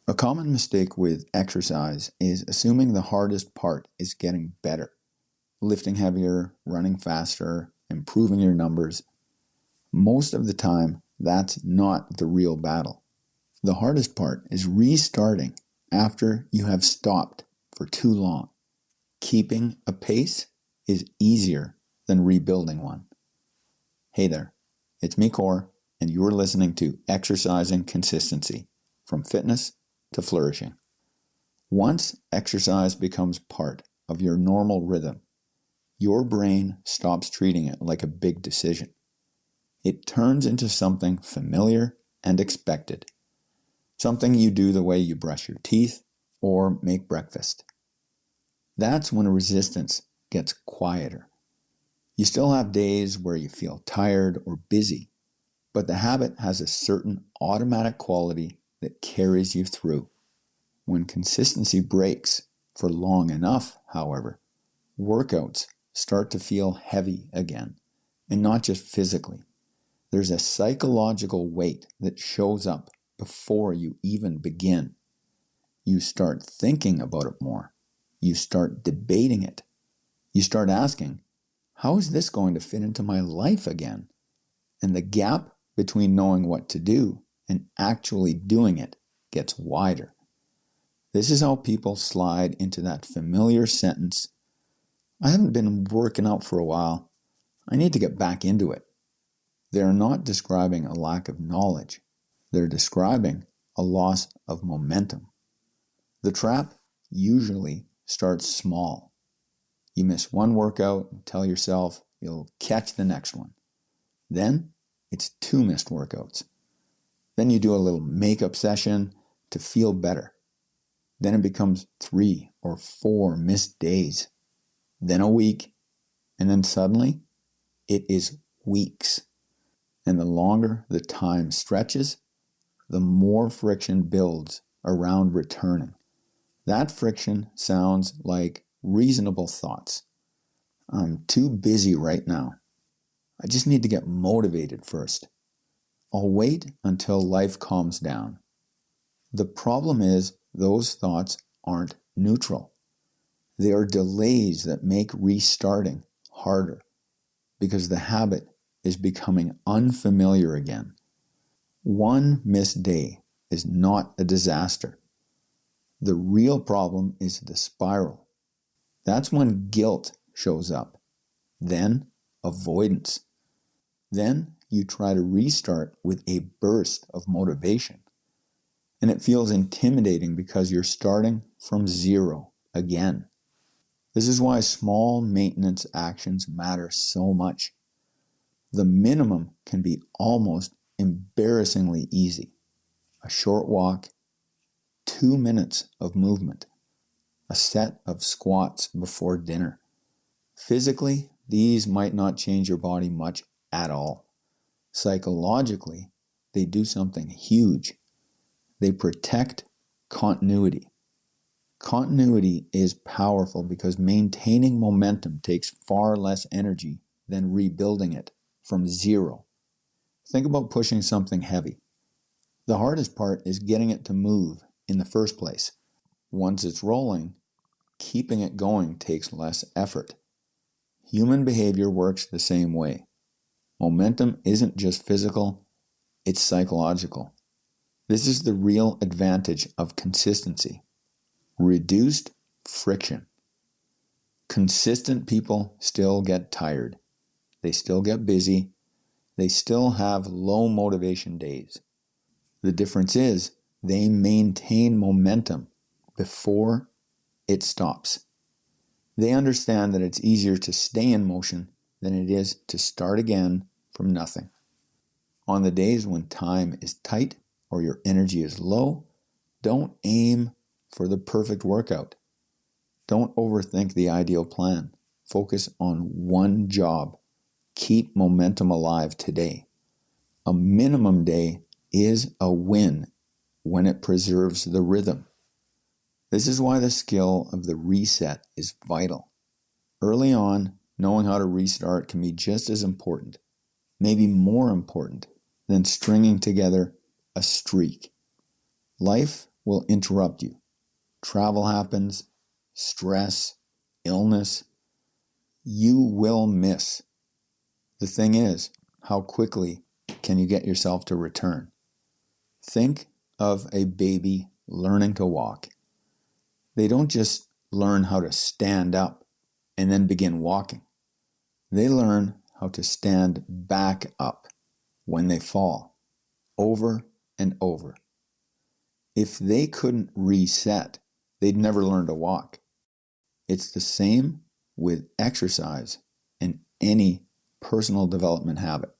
A common mistake with exercise is assuming the hardest part is getting better, lifting heavier, running faster, improving your numbers. Most of the time, that's not the real battle. The hardest part is restarting after you have stopped for too long. Keeping a pace is easier than rebuilding one. Hey there, it's me, Core, and you're listening to Exercising Consistency, from fitness to flourishing. Once exercise becomes part of your normal rhythm, your brain stops treating it like a big decision. It turns into something familiar and expected. Something you do the way you brush your teeth or make breakfast. That's when resistance gets quieter. You still have days where you feel tired or busy, but the habit has a certain automatic quality that carries you through. When consistency breaks for long enough, however, workouts start to feel heavy again, and not just physically. There's a psychological weight that shows up before you even begin. You start thinking about it more. You start debating it. You start asking, how is this going to fit into my life again? And the gap between knowing what to do and actually doing it gets wider. This is how people slide into that familiar sentence, I haven't been working out for a while. I need to get back into it. They're not describing a lack of knowledge. They're describing a loss of momentum. The trap usually starts small. You miss one workout and tell yourself you'll catch the next one. Then it's 2 missed workouts. Then you do a little makeup session to feel better. Then it becomes 3 or 4 missed days. Then a week. And then suddenly it is weeks. And the longer the time stretches, the more friction builds around returning. That friction sounds like reasonable thoughts. I'm too busy right now. I just need to get motivated first. I'll wait until life calms down. The problem is those thoughts aren't neutral. They are delays that make restarting harder because the habit is becoming unfamiliar again. One missed day is not a disaster. The real problem is the spiral. That's when guilt shows up. Then avoidance. Then you try to restart with a burst of motivation. And it feels intimidating because you're starting from zero again. This is why small maintenance actions matter so much. The minimum can be almost embarrassingly easy. A short walk, 2 minutes of movement, a set of squats before dinner. Physically, these might not change your body much at all. Psychologically, they do something huge. They protect continuity. Continuity is powerful because maintaining momentum takes far less energy than rebuilding it from zero. Think about pushing something heavy. The hardest part is getting it to move in the first place. Once it's rolling, keeping it going takes less effort. Human behavior works the same way. Momentum isn't just physical, it's psychological. This is the real advantage of consistency. Reduced friction. Consistent people still get tired. They still get busy. They still have low motivation days. The difference is they maintain momentum before it stops. They understand that it's easier to stay in motion than it is to start again from nothing. On the days when time is tight or your energy is low, don't aim for the perfect workout. Don't overthink the ideal plan. Focus on one job. Keep momentum alive today. A minimum day is a win when it preserves the rhythm. This is why the skill of the reset is vital. Early on, knowing how to restart can be just as important, maybe more important, than stringing together a streak. Life will interrupt you. Travel happens, stress, illness. You will miss. The thing is, how quickly can you get yourself to return? Think of a baby learning to walk. They don't just learn how to stand up and then begin walking. They learn how to stand back up when they fall, over and over. If they couldn't reset, they'd never learn to walk. It's the same with exercise and any personal development habit.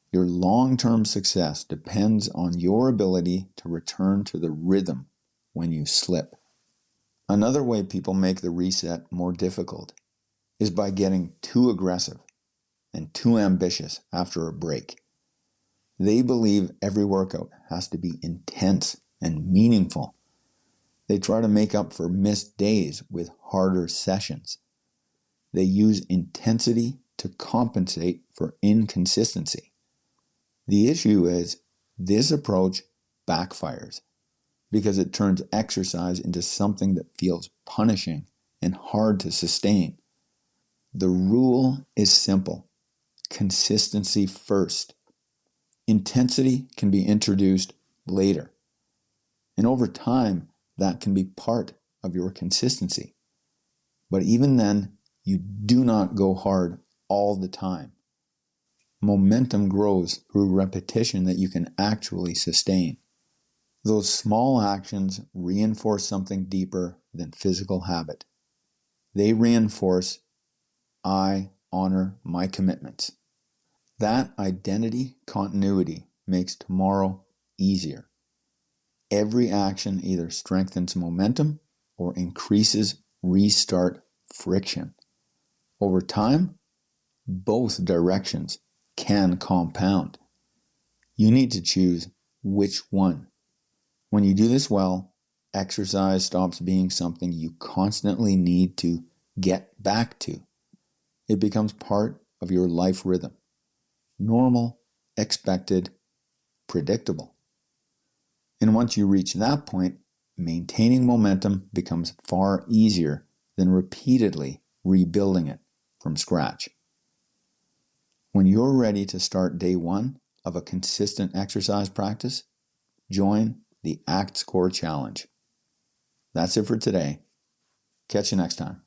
Your long-term success depends on your ability to return to the rhythm when you slip. Another way people make the reset more difficult is by getting too aggressive and too ambitious after a break. They believe every workout has to be intense and meaningful. They try to make up for missed days with harder sessions. They use intensity to compensate for inconsistency. The issue is this approach backfires because it turns exercise into something that feels punishing and hard to sustain. The rule is simple. Consistency first. Intensity can be introduced later. And over time, that can be part of your consistency. But even then, you do not go hard all the time. Momentum grows through repetition that you can actually sustain. Those small actions reinforce something deeper than physical habit. They reinforce, I honor my commitments. That identity continuity makes tomorrow easier. Every action either strengthens momentum or increases restart friction. Over time, both directions can compound. You need to choose which one. When you do this well, exercise stops being something you constantly need to get back to. It becomes part of your life rhythm. Normal, expected, predictable. And once you reach that point, maintaining momentum becomes far easier than repeatedly rebuilding it from scratch. When you're ready to start day one of a consistent exercise practice, join the ACT Score Challenge. That's it for today. Catch you next time.